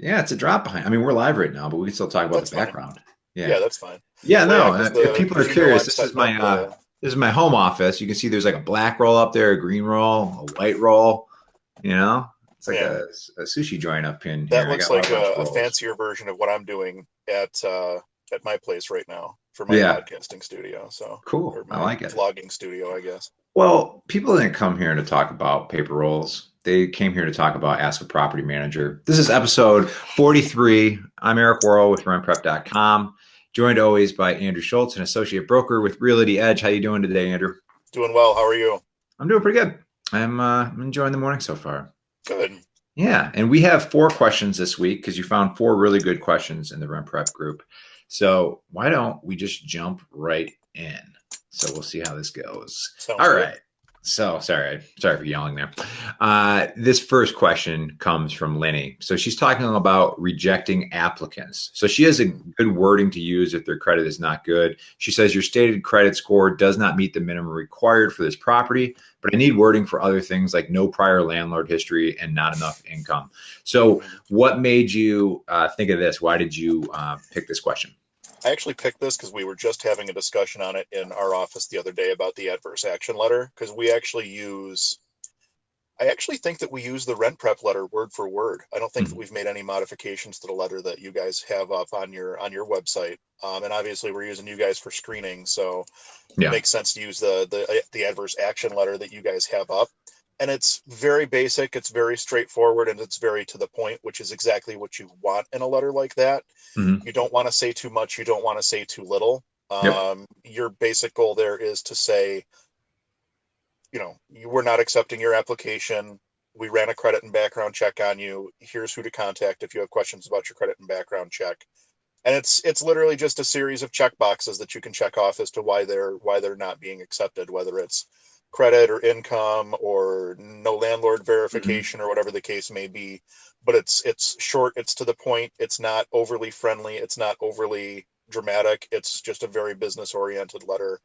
Yeah, it's a drop behind. I mean, we're live right now, but we can still talk about the That's fine. background. Yeah, Yeah. that's fine. Yeah, Well, yeah, no. because If the people are because you know curious, I'm setting up the. this is my home office. You can see there's like a black roll up there, a green roll, a white roll. You know, it's like Yeah, a sushi joint up in that here. I looks got a like bunch of a rolls. fancier version of what I'm doing at my place right now for my Yeah, podcasting studio. So, cool. or I my like it. vlogging studio, I guess. Well, people didn't come here to talk about paper rolls. They came here to talk about Ask a Property Manager. This is episode 43. I'm Eric Worrell with RentPrep.com, joined always by Andrew Schultz, an associate broker with Realty Edge. How you doing today, Andrew? Doing well. How are you? I'm doing pretty good. I'm enjoying the morning so far. Good. Yeah, and we have 4 questions this week because you found 4 really good questions in the Rent Prep group. So why don't we just jump right in? So we'll see how this goes. Sounds All good. right. So sorry for yelling there. This first question comes from Lenny. So she's talking about rejecting applicants. So she has a good wording to use if their credit is not good. She says your stated credit score does not meet the minimum required for this property, but I need wording for other things like no prior landlord history and not enough income. So Mhm. what made you think of this? Why did you pick this question? I actually picked this because we were just having a discussion on it in our office the other day about the adverse action letter because we actually use I actually think that we use the rent prep letter word for word. I don't think that Mhm. we've made any modifications to the letter that you guys have up on your website. And obviously, we're using you guys for screening, so it Yeah. makes sense to use the adverse action letter that you guys have up. And it's very basic, it's very straightforward, and it's very to the point, which is exactly what you want in a letter like that. Hmm. You don't want to say too much, you don't want to say too little. Yep. Your basic goal there is to say, you were not accepting your application. We ran a credit and background check on you. Here's who to contact if you have questions about your credit and background check. And it's literally just a series of check boxes that you can check off as to why they're not being accepted, whether it's credit or income or no landlord Hmm. verification or whatever the case may be. But it's short, it's to the point, it's not overly friendly, it's not overly dramatic. It's just a very business oriented letter.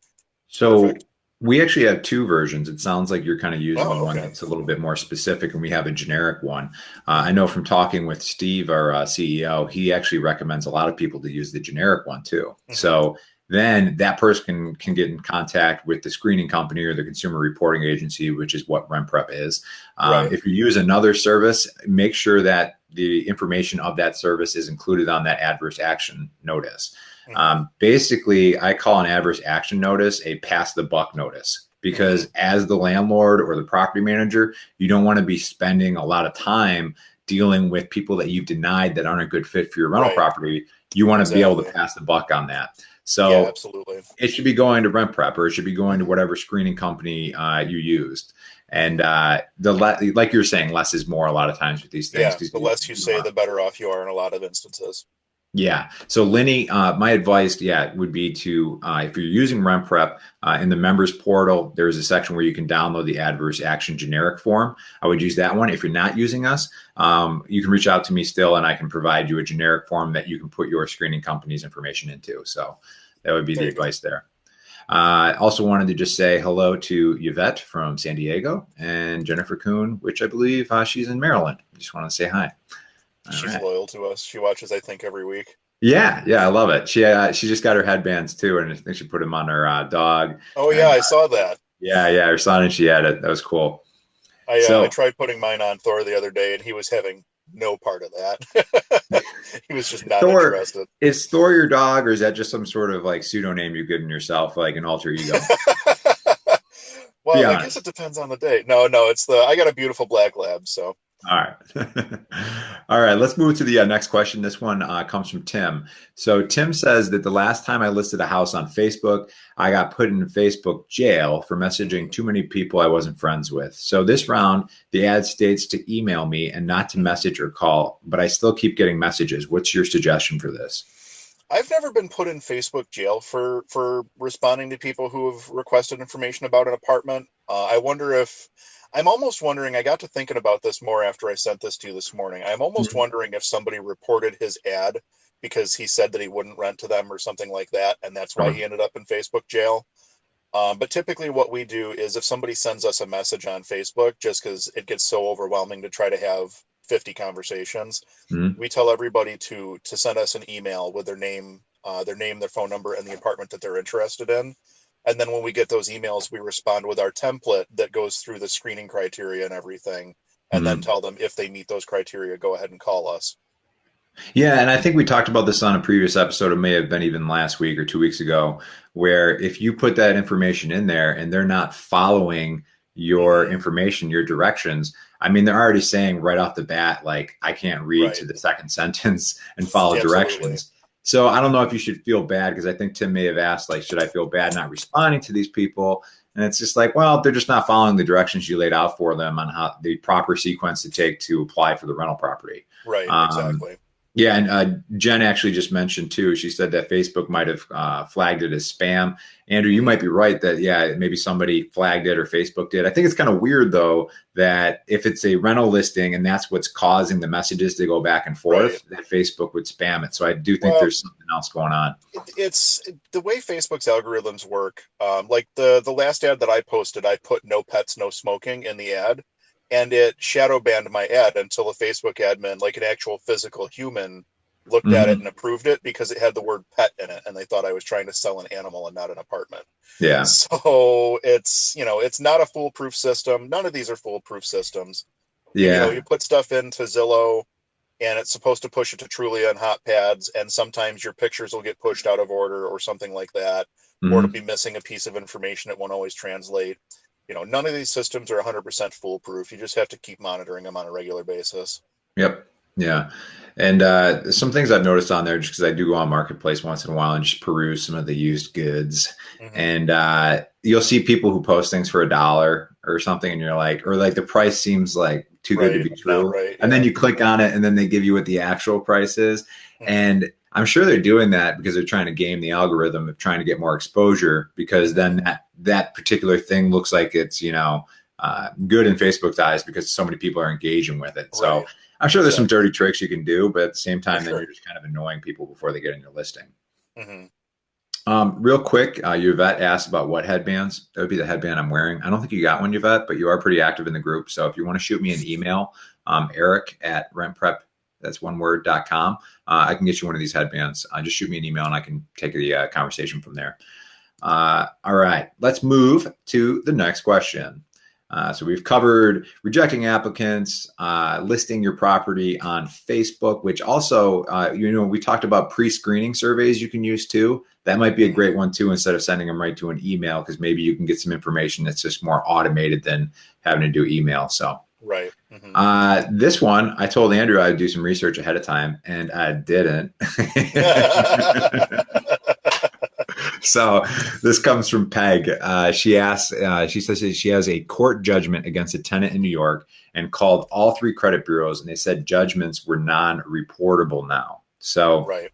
So Perfect. we actually have 2 versions. It sounds like you're kind of using Oh, one okay. that's a little bit more specific, and we have a generic one. I know from talking with Steve, our CEO, he actually recommends a lot of people to use the generic one too. Hmm. So then that person can get in contact with the screening company or the consumer reporting agency, which is what RentPrep is. Right. If you use another service, make sure that the information of that service is included on that adverse action notice. Hmm. Basically, I call an adverse action notice a pass the buck notice Hmm. because as the landlord or the property manager, you don't want to be spending a lot of time dealing with people that you've denied that aren't a good fit for your rental Right. property. You want to be able to Exactly. pass the buck on that. Yeah, So absolutely. it should be going to Rent Prep or it should be going to Hmm. whatever screening company you used. And Hmm. like you're saying, less is more a lot of times with these things Yeah, because the less you say, you the better off you are in a lot of instances. yeah. So, Lenny, my advice, yeah, would be to if you're using RentPrep in the members portal, there's a section where you can download the adverse action generic form. I would use that one. If you're not using us, you can reach out to me still, and I can provide you a generic form that you can put your screening company's information into. So, that would be There the you go. advice there. I also wanted to just say hello to Yvette from San Diego and Jennifer Kuhn, which I believe she's in Maryland. Just want to say hi. All She's right. loyal to us. She watches, I think, every week. Yeah, yeah, I love it. She just got her headbands too, and I think she put them on her dog. Oh yeah, And I saw that. yeah, her son and she had it. That was cool. I So tried putting mine on Thor the other day, and he was having no part of that. He was just not Thor, interested. is Thor your dog, or is that just some sort of like pseudonym you've given yourself, like an alter ego? Be Well, I guess it honest. depends on the day. No, no, it's the I got a beautiful black lab, so All right. All right. Let's move to the next question. This one comes from Tim. So, Tim says that the last time I listed a house on Facebook, I got put in Facebook jail for messaging mhm, too many people I wasn't friends with. So, this round, the ad states to email me and not to mhm. message or call, but I still keep getting messages. What's your suggestion for this? I've never been put in Facebook jail for responding to people who have requested information about an apartment. I wonder if I'm almost wondering. I got to thinking about this more after I sent this to you this morning. I'm almost Mhm. wondering if somebody reported his ad because he said that he wouldn't rent to them or something like that, and that's why Okay. he ended up in Facebook jail. But typically, what we do is if somebody sends us a message on Facebook, just because it gets so overwhelming to try to have 50 conversations. Mhm. We tell everybody to send us an email with their phone number, and the apartment that they're interested in. And then when we get those emails, we respond with our template that goes through the screening criteria and everything, and then Mhm. tell them if they meet those criteria, go ahead and call us. Yeah, and I think we talked about this on a previous episode. It may have been even last week or 2 weeks ago, where if you put that information in there and they're not following your Hmm. information, your directions, I mean, they're already saying right off the bat, like, I can't read Right. to the second sentence and follow Absolutely. directions. So I don't know if you should feel bad because I think Tim may have asked, like, should I feel bad not responding to these people? And it's just like, well, they're just not following the directions you laid out for them on how the proper sequence to take to apply for the rental property. Right. Um, Exactly. yeah, and Jen actually just mentioned too. She said that Facebook might have flagged it as spam. Andrew, you might Hmm. be right that yeah, maybe somebody flagged it or Facebook did. I think it's kind of weird though that if it's a rental listing and that's what's causing the messages to go back and Right. forth, that Facebook would spam it. So I do think Well, there's something else going on. it's the way Facebook's algorithms work. Like the last ad that I posted, I put "no pets, no smoking" in the ad, and it shadow banned my ad until a Facebook admin, like an actual physical human, looked at it Hmm. and approved it because it had the word "pet" in it, and they thought I was trying to sell an animal and not an apartment. Yeah, So it's not a foolproof system. None of these are foolproof systems. And you yeah. put stuff into Zillow, and it's supposed to push it to Trulia and hot pads, and sometimes your pictures will get pushed out of order or something like that, or it'll Hmm. be missing a piece of information it won't always translate. None of these systems are 100% foolproof. You just have to keep monitoring them on a regular basis. Yep. Yeah. And some things I've noticed on there, just because I do go on Marketplace once in a while and just peruse some of the used goods. Hmm. And you'll see people who post things for $1 or something, and you're like, or like the price seems like too good to Right. be Not true. right. And then Yeah. you click on it, and then they give you what the actual price is. Hmm. And I'm sure they're doing that because they're trying to game the algorithm of trying to get more exposure, because then Hmm. that particular thing looks like it's, good in Facebook's eyes because so many people are engaging with it. So Right. I'm sure there's some Exactly. dirty tricks you can do, but at the same For time, then you're sure. just kind of annoying people before they get in your listing. Hmm. Real quick, Yvette asked about what headbands. That would be the headband I'm wearing. I don't think you got one, Yvette, but you are pretty active in the group. So if you want to shoot me an email, Eric at rentprep, that's one word.com, I can get you one of these headbands. Just shoot me an email and I can take the conversation from there. All right, let's move to the next question. So we've covered rejecting applicants, listing your property on Facebook, which also, we talked about pre-screening surveys you can use too. That might be a Hmm. great one too, instead of sending them right to an email, because maybe you can get some information that's just more automated than having to do email. So Right. Hmm. this one, I told Andrew I'd do some research ahead of time, and I didn't. So this comes from Peg. She asks, she says that she has a court judgment against a tenant in New York and called all three credit bureaus, and they said judgments were non-reportable now. So Right.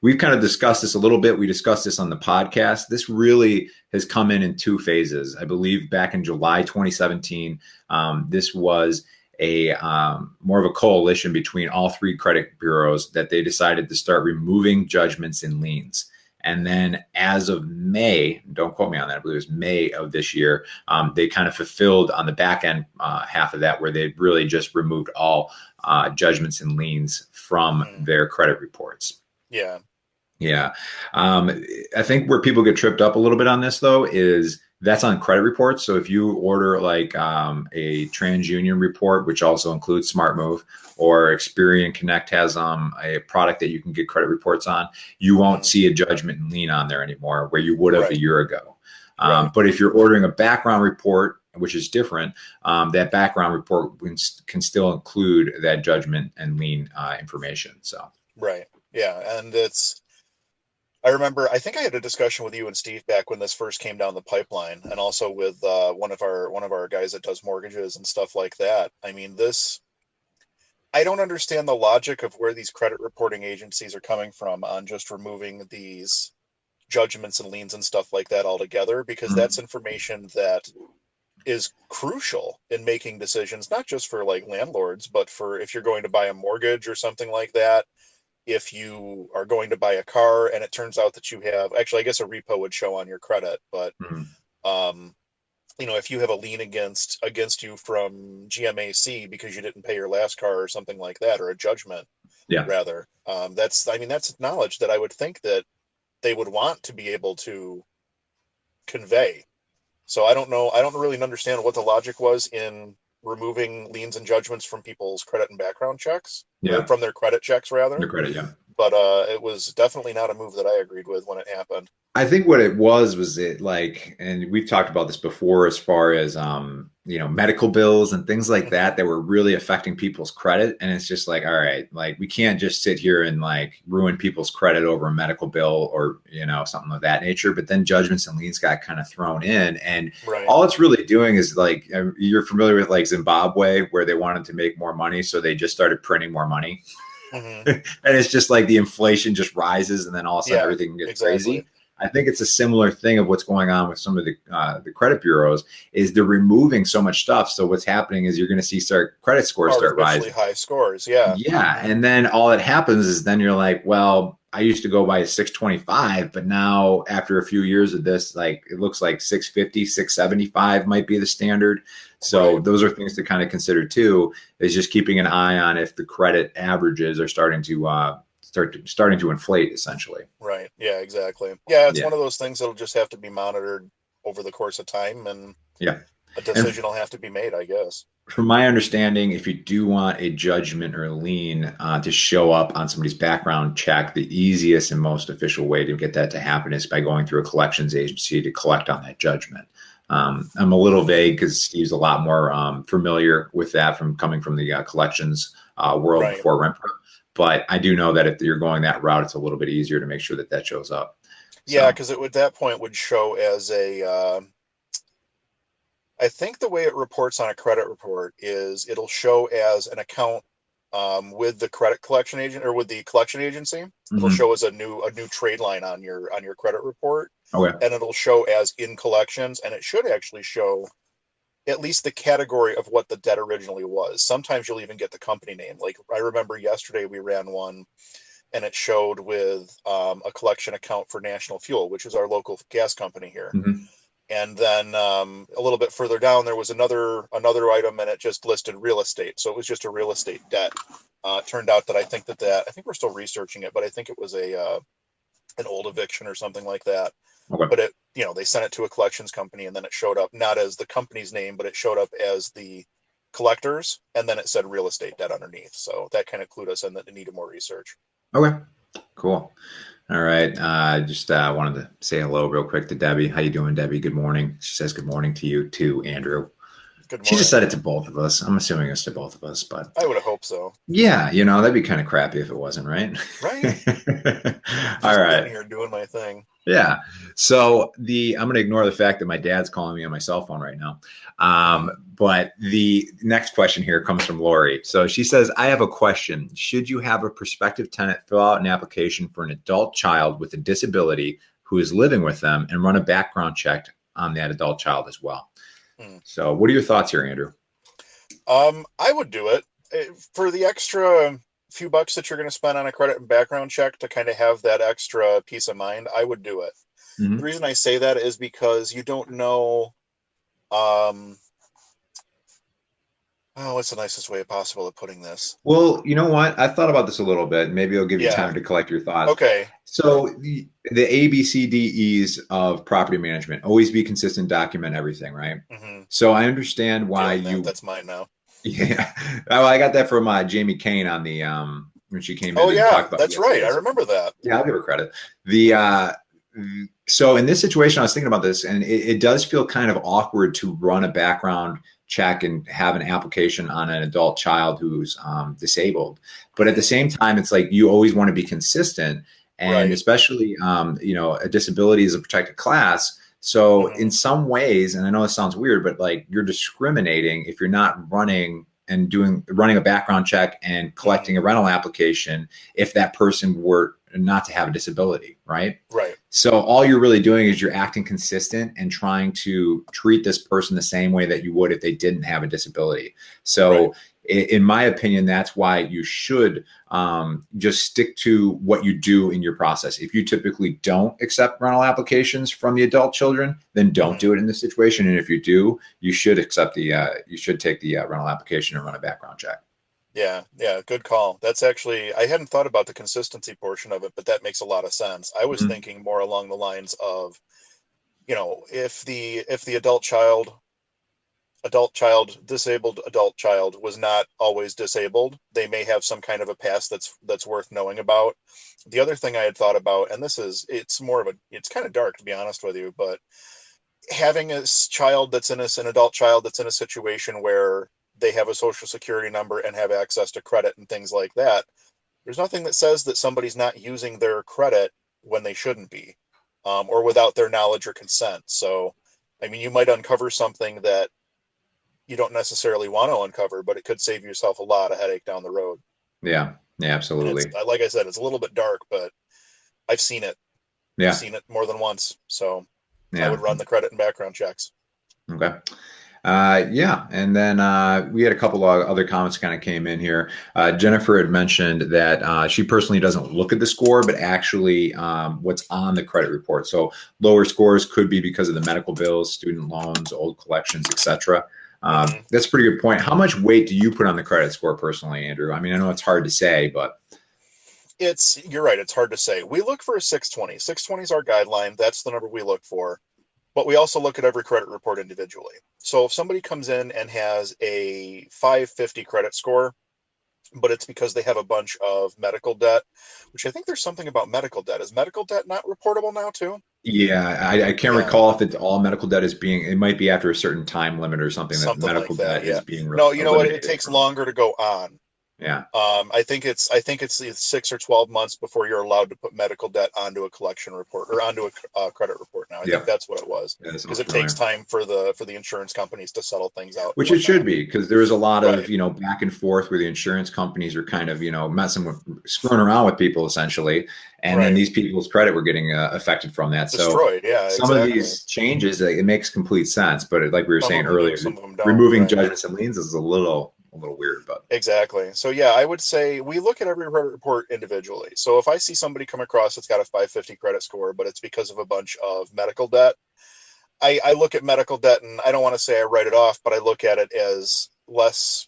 we've kind of discussed this a little bit. We discussed this on the podcast. This really has come in two phases. I believe back in July 2017, this was a more of a coalition between all three credit bureaus that they decided to start removing judgments and liens. And then as of May, don't quote me on that, I believe it was May of this year, they kind of fulfilled on the back end half of that, where they really just removed all judgments and liens from Hmm. their credit reports. Yeah. Yeah. I think where people get tripped up a little bit on this, though, is that's on credit reports. So if you order like a TransUnion report, which also includes SmartMove, or Experian Connect has a product that you can get credit reports on, you won't Hmm. see a judgment and lien on there anymore where you would have a Right. year ago. Right. But if you're ordering a background report, which is different, that background report can still include that judgment and lien information. So. Right. Yeah. And I remember, I think I had a discussion with you and Steve back when this first came down the pipeline, and also with one of our guys that does mortgages and stuff like that. I mean, I don't understand the logic of where these credit reporting agencies are coming from on just removing these judgments and liens and stuff like that altogether, because that's Mhm. information that is crucial in making decisions, not just for like landlords, but for if you're going to buy a mortgage or something like that. If you are going to buy a car and it turns out that you have, actually, I guess a repo would show on your credit, but Mhm. um, if you have a lien against you from GMAC because you didn't pay your last car or something like that, or a judgment Yeah. rather, that's knowledge that I would think that they would want to be able to convey. So I don't know. I don't really understand what the logic was in removing liens and judgments from people's credit and background checks, or Yeah. from their credit checks rather. Your credit. Yeah. But it was definitely not a move that I agreed with when it happened. I think what it was it like, and we've talked about this before, as far as medical bills and things like Hmm. that were really affecting people's credit. And it's just like, all right, like we can't just sit here and like ruin people's credit over a medical bill or something of that nature. But then judgments and liens got kind of thrown in, and Right. all it's really doing is like, you're familiar with like Zimbabwe, where they wanted to make more money, so they just started printing more money. Hmm. And it's just like the inflation just rises, and then all of a sudden Yeah. everything gets Exactly. crazy. I think it's a similar thing of what's going on with some of the credit bureaus, is they're removing so much stuff. So what's happening is you're going to see credit scores start Artificially rising. high scores. Yeah. Yeah, and then all that happens is then you're like, well, I used to go by a 625, but now after a few years of this, like it looks like 650, 675 might be the standard. So Right. those are things to kind of consider too, is just keeping an eye on if the credit averages are starting to inflate essentially. Right. Yeah. Exactly. Yeah. It's Yeah. one of those things that'll just have to be monitored over the course of time, and Yeah. a And decision will have to be made, I guess. from my understanding, if you do want a judgment or a lien to show up on somebody's background check, the easiest and most official way to get that to happen is by going through a collections agency to collect on that judgment. I'm a little vague because Steve's a lot more familiar with that from coming from the collections world Right. before Rempro. But I do know that if you're going that route, it's a little bit easier to make sure that that shows up. Yeah, So, because it would that point would show as I think the way it reports on a credit report is it'll show as an account with the credit collection agent, or with the collection agency. It'll mhm. show as a new trade line on your credit report, Okay. and it'll show as in collections, and it should actually show at least the category of what the debt originally was. Sometimes you'll even get the company name. Like I remember yesterday we ran one, and it showed with a collection account for National Fuel, which is our local gas company here. Mhm. And then a little bit further down, there was another item, and it just listed real estate. So it was just a real estate debt. It turned out that I think we're still researching it, but I think it was an old eviction or something like that. Okay. But they sent it to a collections company, and then it showed up not as the company's name, but it showed up as the collectors, and then it said real estate debt underneath. So that kind of clued us in that it needed more research. Okay. Cool. All right. Just wanted to say hello real quick to Debbie. How you doing, Debbie? Good morning. She says good morning to you too, Andrew. Good She just morning. said it to both of us. I'm assuming it's to both of us, but I would have hoped so. yeah, that'd be kind of crappy if it wasn't, right? Right? All Just right. sitting here doing my thing. Yeah. So I'm going to ignore the fact that my dad's calling me on my cell phone right now. But the next question here comes from Lori. So she says, I have a question. Should you have a prospective tenant fill out an application for an adult child with a disability who is living with them and run a background check on that adult child as well? Hmm. So what are your thoughts here, Andrew? I would do it. For the extra few bucks that you're going to spend on a credit and background check to kind of have that extra peace of mind. I would do it. The Mm-hmm. reason I say that is because you don't know. Um, what's the nicest way possible of putting this? Well, you know what? I thought about this a little bit. Maybe I'll give you Yeah. time to collect your thoughts. Okay. So the A, B, C, D, E's of property management, always be consistent, document everything, right? Mm-hmm. So I understand why That's mine now. yeah. Oh, I got that from Jamie Kane on the when she came in Oh and yeah, talked about that's right. I yesterday's. remember that. Yeah, I'll give her credit. The so in this situation, I was thinking about this, and it does feel kind of awkward to run a background check and have an application on an adult child who's disabled. But at the same time, it's like you always want to be consistent, and Right. especially a disability is a protected class. So Mhm. in some ways, and I know this sounds weird, but like you're discriminating if you're not running a background check and collecting a rental application if that person were not to have a disability, right? Right. So all you're really doing is you're acting consistent and trying to treat this person the same way that you would if they didn't have a disability. So Right. in my opinion, that's why you should just stick to what you do in your process. If you typically don't accept rental applications from the adult children, then don't do it in this situation. And if you do, you should accept you should take the rental application and run a background check. Yeah, yeah, good call. That's actually, I hadn't thought about the consistency portion of it, but that makes a lot of sense. I was Mhm. thinking more along the lines of, if the disabled adult child was not always disabled, they may have some kind of a past that's worth knowing about. The other thing I had thought about, and it's kind of dark to be honest with you, but having an adult child that's in a situation where they have a social security number and have access to credit and things like that, there's nothing that says that somebody's not using their credit when they shouldn't be, or without their knowledge or consent. So, I mean, you might uncover something that you don't necessarily want to uncover, but it could save yourself a lot of headache down the road. Yeah, yeah, And it's, absolutely. like I said, it's a little bit dark, but I've seen it. I've Yeah, seen it more than once. So I would yeah. run the credit and background checks. Okay. Yeah, and then we had a couple of other comments kind of came in here. Jennifer had mentioned that she personally doesn't look at the score, but actually what's on the credit report. So lower scores could be because of the medical bills, student loans, old collections, etc. Hmm. That's a pretty good point. How much weight do you put on the credit score personally, Andrew? I mean, I know it's hard to say, but You're right. It's hard to say. We look for a 620. 620 is our guideline. That's the number we look for. But we also look at every credit report individually. So if somebody comes in and has a 550 credit score, but it's because they have a bunch of medical debt, which I think there's something about medical debt. Is medical debt not reportable now too? yeah, I can't Yeah, recall if it's all medical debt is being, it might be after a certain time limit or something that something medical like that. debt is Yeah. being No, you know what? It eliminated takes from. longer to go on. Yeah. I think it's 6 or 12 months before you're allowed to put medical debt onto a collection report or onto a credit report now. I think Yep. that's what it was, Yeah, that because sounds it takes familiar. time for the insurance companies to settle things out and Which it should whatnot. be, because there's a lot of, Right, back and forth where the insurance companies are kind of, messing with, screwing around with people essentially. And then right. these people's credit were getting affected from that. So Destroyed. Yeah, some of exactly. these changes, it makes complete sense. But like we were Some saying of them do, earlier, some of them don't. removing Right. judgments and liens is a little weird, but Exactly. So yeah, I would say we look at every credit report individually. So if I see somebody come across that's got a 550 credit score, but it's because of a bunch of medical debt, I look at medical debt and I don't want to say I write it off, but I look at it as less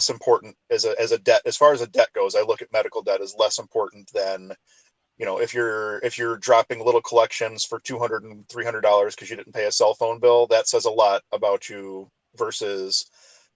important as a debt. As far as a debt goes, I look at medical debt as less important than, if you're dropping little collections for $200 and $300 because you didn't pay a cell phone bill. That says a lot about you versus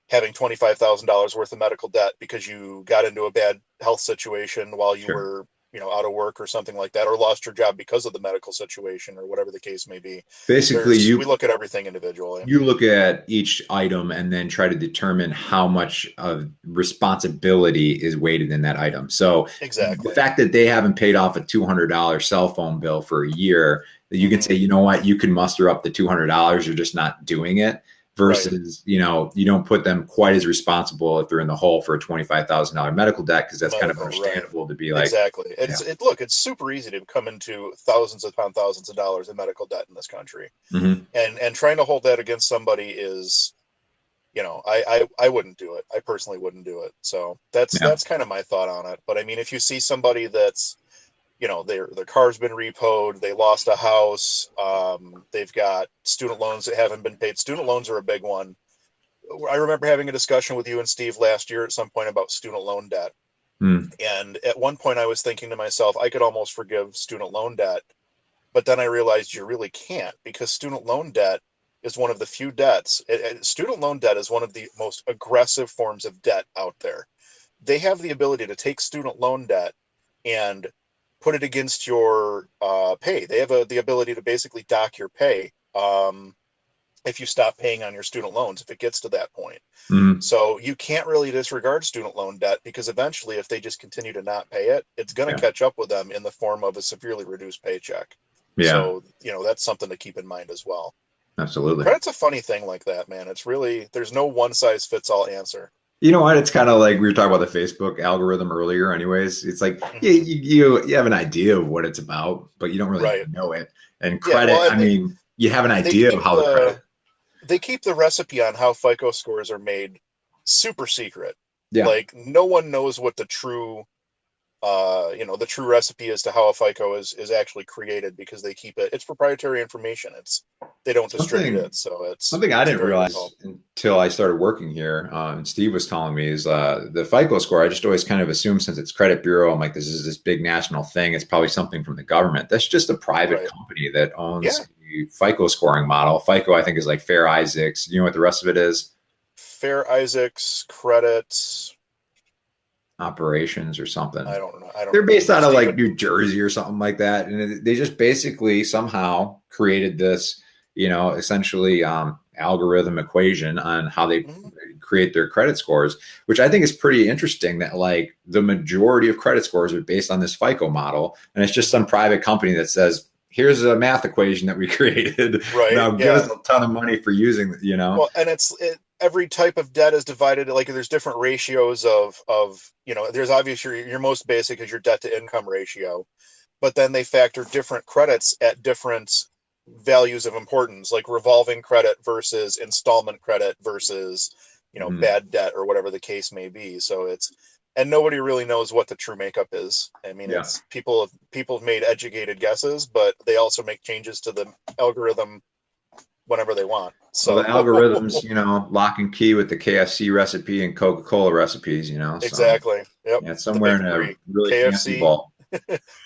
having $25,000 worth of medical debt because you got into a bad health situation while you sure. were, out of work or something like that, or lost your job because of the medical situation or whatever the case may be. Basically, We look at everything individually. you look at each item and then try to determine how much of responsibility is weighted in that item. So the Exactly. fact that they haven't paid off a $200 cell phone bill for a year, that you can say, Hmm. you know what, you can muster up the $200, you're just not doing it. Right. Versus, you don't put them quite as responsible if they're in the hole for a $25,000 medical debt, because that's kind of Medical, right. understandable to be like, Exactly. yeah, It's super easy to come into thousands upon thousands of dollars in medical debt in this country. mm-hmm, And trying to hold that against somebody is, I wouldn't do it. I personally wouldn't do it. So yeah, that's kind of my thought on it. But I mean, if you see somebody that's, their car's been repoed, they lost a house, they've got student loans that haven't been paid. Student loans are a big one. I remember having a discussion with you and Steve last year at some point about student loan debt. mm, And at one point I was thinking to myself, I could almost forgive student loan debt. But then I realized you really can't, because student loan debt is one of the few debts. Student loan debt is one of the most aggressive forms of debt out there. They have the ability to take student loan debt and put it against your pay. They have the ability to basically dock your pay, if you stop paying on your student loans, if it gets to that point. mm, So you can't really disregard student loan debt, because eventually, if they just continue to not pay it, it's going to yeah, catch up with them in the form of a severely reduced paycheck. yeah, So, that's something to keep in mind as well. absolutely. Credit's a funny thing like that, man. It's really, there's no one size fits all answer. You know what? It's kind of like we were talking about the Facebook algorithm earlier. Anyways, it's like Hmm. you have an idea of what it's about, but you don't really Right. know it. And Yeah. Well, credit, I and mean, you have an they idea of keep how the credit. the, they keep the recipe on how FICO scores are made super secret. Yeah. Like no one knows what the true the true recipe as to how a FICO is actually created, because they keep it's proprietary information. They don't distribute Something it, so something I it's didn't very realize withheld. until I started working here, and Steve was telling me, is the FICO score. I just always kind of assume, since it's credit bureau, I'm like, this is this big national thing. It's probably something from the government. That's just a private Right. company that owns Yeah. the FICO scoring model. FICO, I think, is like Fair Isaacs. You know what the rest of it is? Fair Isaacs, credits. Operations or something. I don't know. I don't They're based remember, out of Steve. like New Jersey or something like that, and they just basically somehow created this, essentially algorithm equation on how they Mhm. create their credit scores, which I think is pretty interesting. That like the majority of credit scores are based on this FICO model, and it's just some private company that says, "Here's a math equation that we created. Right. Now give Yeah. us a ton of money for using." Well, and every type of debt is divided. Like there's different ratios of there's obviously your most basic is your debt to income ratio, but then they factor different credits at different values of importance, like revolving credit versus installment credit versus Mhm. bad debt or whatever the case may be. So and nobody really knows what the true makeup is. I mean, Yeah. it's people have made educated guesses, but they also make changes to the algorithm whenever they want. Well, the So algorithms, lock and key with the KFC recipe and Coca-Cola recipes. So exactly. Yep. yeah, it's The somewhere big in a three: really fancy KFC, vault.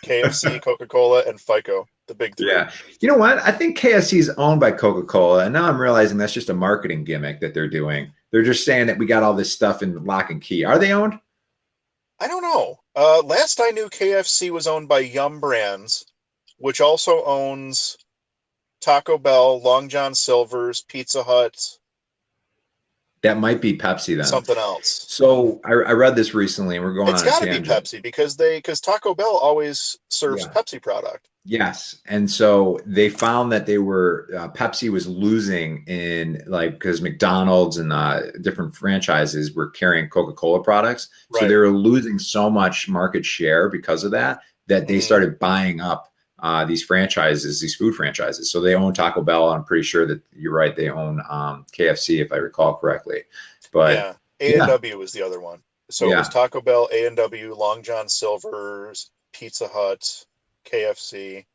KFC, Coca-Cola, and FICO. The big three. Yeah. You know what? I think KFC is owned by Coca-Cola, and now I'm realizing that's just a marketing gimmick that they're doing. They're just saying that we got all this stuff in lock and key. Are they owned? I don't know. Last I knew, KFC was owned by Yum Brands, which also owns Taco Bell, Long John Silver's, Pizza Hut, That might be Pepsi then. something else. So I read this recently, and we're going It's on a got to be tangent. Pepsi because Taco Bell always serves Yeah. Pepsi product. Yes. And so they found that Pepsi was losing in like, because McDonald's and different franchises were carrying Coca-Cola products. So they Right. were losing so much market share because of that, that they Hmm. started buying up these franchises, these food franchises. So they own Taco Bell. I'm pretty sure that you're right. They own KFC, if I recall correctly. But Yeah. A and yeah, W was the other one. So it was yeah. Taco Bell, A&W, Long John Silver's, Pizza Hut, KFC.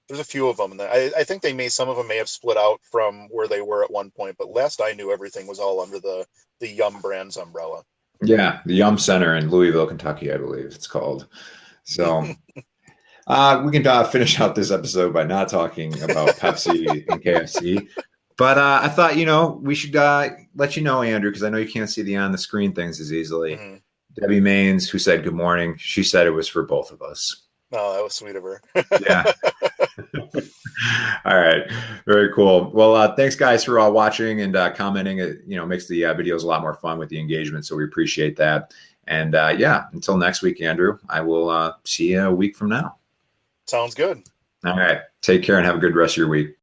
There's a few of them. And I think some of them may have split out from where they were at one point, but last I knew, everything was all under the Yum Brands umbrella. Yeah. The Yum Center in Louisville, Kentucky, I believe it's called. So we can finish out this episode by not talking about Pepsi and KFC. But I thought, we should let you know, Andrew, because I know you can't see the on the screen things as easily. Hmm. Debbie Maines, who said good morning, she said it was for both of us. Oh, that was sweet of her. Yeah. All right. Very cool. Well, thanks, guys, for watching and commenting. It makes the videos a lot more fun with the engagement, so we appreciate that. And yeah, until next week, Andrew, I will see you a week from now. Sounds good. All right. Take care and have a good rest of your week.